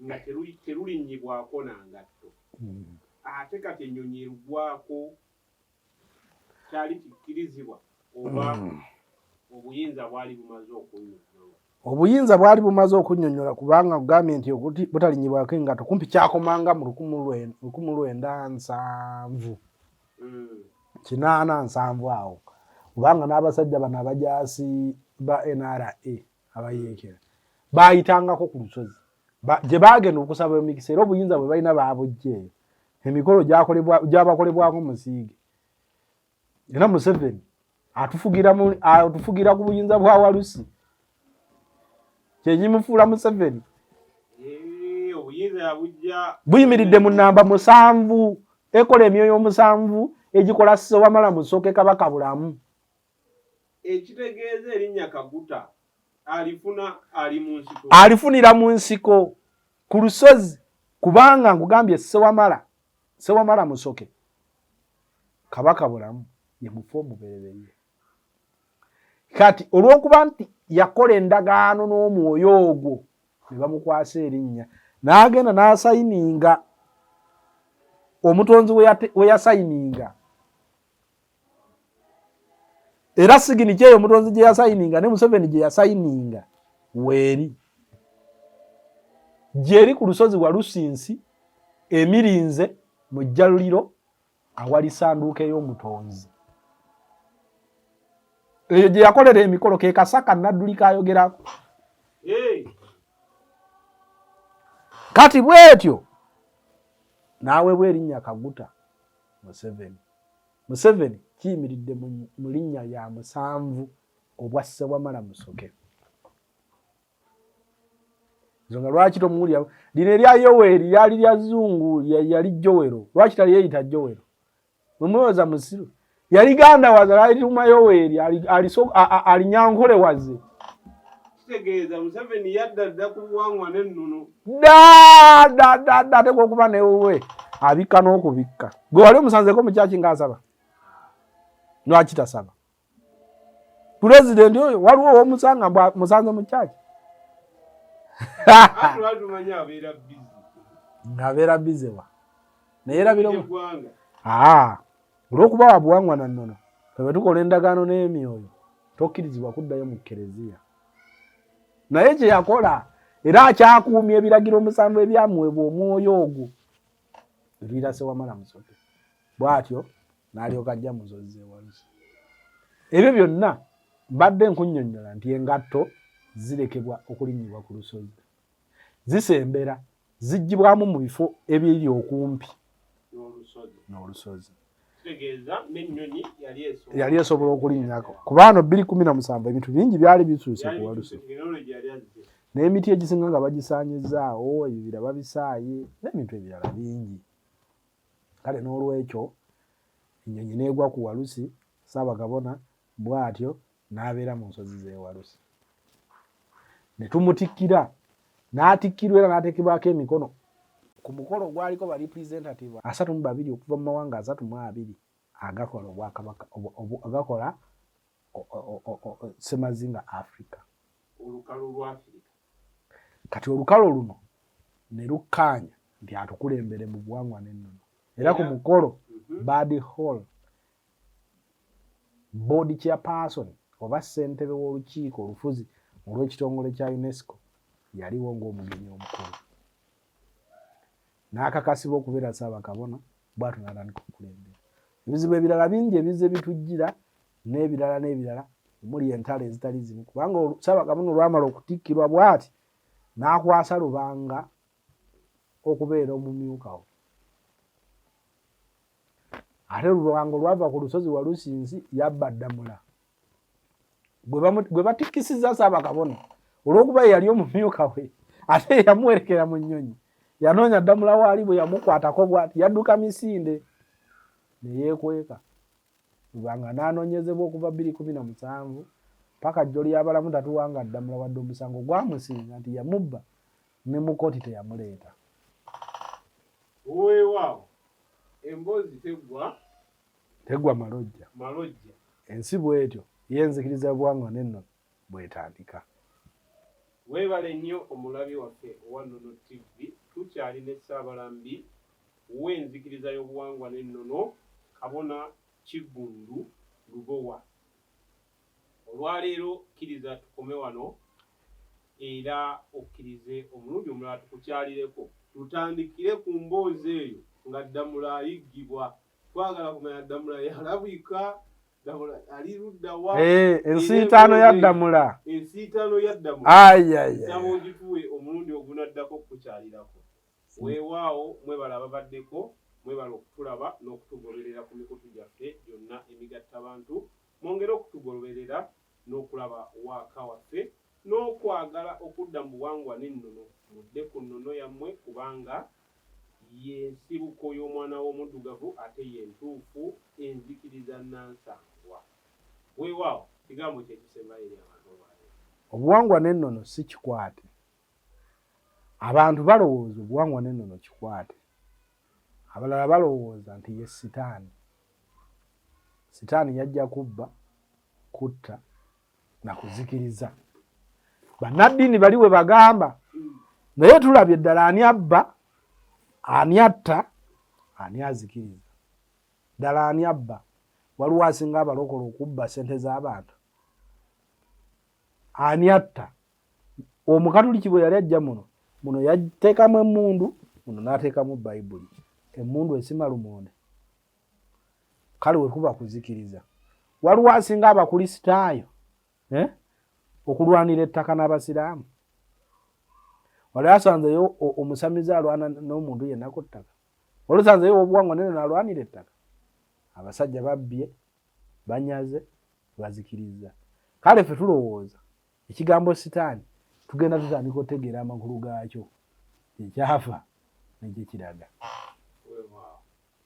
[SPEAKER 2] nga terulinnyibwako na ngatto. Ate kati ennyonyi erugwako kyali kikkirizibwa oba obuyinza bwali bumaze okunnyonnyola?
[SPEAKER 1] Obuyinza bwali bumaze okunnyonnyola kubanga ogambye nti butalinyibwako engatto kumpi kyakomanga mu 1970. 87 awo. Kubanga n'abasajja bano abajaasi ba NRA abayeekera baayitangako ku lusozi gye baagenda okusaba emikisa era obuyinza bwe balina baabuggyeeyo emikolo gyabakolebwako musiige. Era Museveni atufugira ku buyinza bwa Walusi. Kyekimufuula Museveni.
[SPEAKER 2] Obuyinza yabujja
[SPEAKER 1] buyimiridde mu nnamba 7 ekola emyoyo 7 egikola Ssewamala Musoke Kabaka bulamu.
[SPEAKER 2] Ekitegeeza erinnya Kaguta
[SPEAKER 1] alifunira mu nsiko ku lusozi kubanga ngugambye Ssewamala Musoke Kabaka bulamu ye mufu omubereberye. Kati olw'okuba nti yakola endagaano n'omwoyo ogwo ne bamukwasa erinnya n'agenda n'asayininga omutonzi we yasayininga. Era sigini kyeyo omutonzi gye yasayininga ne Museveni gye yasayininga weeri. Gyeri ku lusozi Walusinsi emirinze mu jjaluliro awali sanduuke y'omutonzi. Eyo gye yakolera emikolo ke Kasaka Nadduli kayogerako. Kati bwetyo naawe erinnya Kaguta Museveni kiyimiridde mu linnya ya 7 obwa Ssewamala Musoke. Nsonga lwaki tomuwulira lino erya Yoweri lyali lya Zungu yali Jowero. Lwaki taliyeyita Jowero? Mumwewoza musiru yali ganda waze alituma Yoweri alinyankole waze.
[SPEAKER 2] Kitegeeza Museveni yadda ku Buwangwa Nennono.
[SPEAKER 1] Teko okuba newe abikka n'okubikka. Gwe wali omusanzeko mu kyaki ng'asaba? Lwaki tasaba? Pulezidenti oyo waliwo owomusanga musanze mu kyaki? Ng'abeera bize wa naye erabiramu olw'okuba wa Buwangwa Nennono bwe tukola endagaano n'emyoyo tokkirizibwa kuddayo mu Kereziya. Naye kye yakola era akyakuumya ebiragiro 7 ebyamuweebwa omwoyo ogwo lwira Ssewamala Musoke. Bw'atyo n'alyoka ajja muzozi Walusi. Ebyo byonna mbadde nkunnyonnyola nti engatto zirekebwa okulinnyibwa ku lusozi, zisembera ziggyibwamu mu bifo ebiri okumpi n'olusozi. Yali esobola okulinnyako kuba no 2017 ebintu bingi byali bisuuse ku Walusi. N'emiti egisinga nga bagisaanyizzaawo, ebibira babisaaye n'ebintu ebirala bingi. Kale n'olwekyo ennyonyi n'egwa ku Walusi, Ssaabagabona bw'atyo n'abeera mu nsozi z'e Walusi. Ne tumutikkira n'atikkirwa era n'ateekebwako emikono ku mukolo gwaliko ba representative 32 okuva mu mawanga 32 agakola Obwakabaka agakola Ssemazinga Africa. Kati olukalo luno ne lukkaanya nti atukulembere mu Buwangwa Nennono. Era ku mukolo Badi Hall board chairperson oba ssentebe w'olukiiko olufuzi olw'ekitongole kya UNESCO yaliwo ng'omugenyi omukulu. N'akakasibwa okubeera Ssaabakabona bw'atyo n'atandika okulembera. Ebizibu ebirala bingi ebizze bitujjira n'ebirala omuli entalo ezitali zimu kubanga Ssaabakabona olwamala okutikkirwa bw'ati n'akwasa Lubanga okubeera omumyuka we. Ate Lubanga olwava ku lusozi Walusinsi yabba Ddamula gwe batikkisizza Ssaabakabona olw'okuba yali omumyuka we ate yamuwerekera mu nnyonyi. Yanoonya Ddamula waali bwe yamukwatako bw'ati yadduka Misinde ne yeekweka. Lubanga n'anoonyezebwa okuva 2017 paka jjo ly'abalamu tatuwanga Ddamula wadde omusango gwamusinga nti yamubba ne mu kkooti teyamuleeta.
[SPEAKER 2] Weewaawo emboozi tegwa
[SPEAKER 1] malojja. Ensi bw'etyo y'enzikiriza Buwangwa Nennono bw'etandika.
[SPEAKER 2] Weebale nnyo omulabi waffe owa Nnono TV. Tukyali ne Ssabalambi w'enzikiriza y'Obuwangwa Nennono Kabona Kiggundu Lubowa. Olwaleero kkiriza tukome wano era okkirize omulundi omulala tukukyalireko. Tutandikire ku mboozi eyo nga Ddamula ayiggibwa. Twagala kumanya Ddamula yalabika, Ddamula ali ludda wa?
[SPEAKER 1] Ensiitaano ya Ddamula.
[SPEAKER 2] Ensiitaano ya Ddamula. Nsaba ogituwe omulundi ogunaddako okukyalirako. Weewaawo mwebala ababaddeko mwebala okutulaba n'okutugoberera ku mikutu gyaffe gyonna emigattabantu, mwongere okutugoberera n'okulaba waaka waffe n'okwagala okudda mu buwangwa n'ennono. Mudde ku nnono yammwe kubanga y'ensibuko y'omwana w'omuddugavu ate y'entuufu, enzikiriza nansangwa. Weewaawo kigambo kyekisembayo eri abantu baabwe.
[SPEAKER 1] Obuwangwa n'ennono si kikwate. Abantu balowooza obuwangwa n'ennono kikwate. Abalala balowooza nti ye sitaani. Sitaani yajja kubba, kutta na kuzikiriza. Bannaddiini bali we bagamba. Naye tulabye ddala ani abba, ani atta, ani azikiriza. Ddala ani abba. Waliwo asinga abalokole okubba ssente z'abantu. Ani atta. Omukatoliki bwe yali ajja muno yateekamu emmundu, muno n'ateekamu Bayibuli. Emmundu esima lumonde. Kale we kuba kuzikiriza. Waliwo asinga abakulisitaayo okulwanira ettaka n'abasiraamu. Wali asanzeyo omusamizi alwana n'omuntu yenna ku ttaka. Wali asanzeyo obuwangwa n'ennono alwanira ettaka. Abasajja babbye, banyaze, bazikiriza. Kale ffe tulowooza ekigambo sitaani tugenda tutandika otegeera amakulu gaakyo, ekyafa n'ekyo kiraga.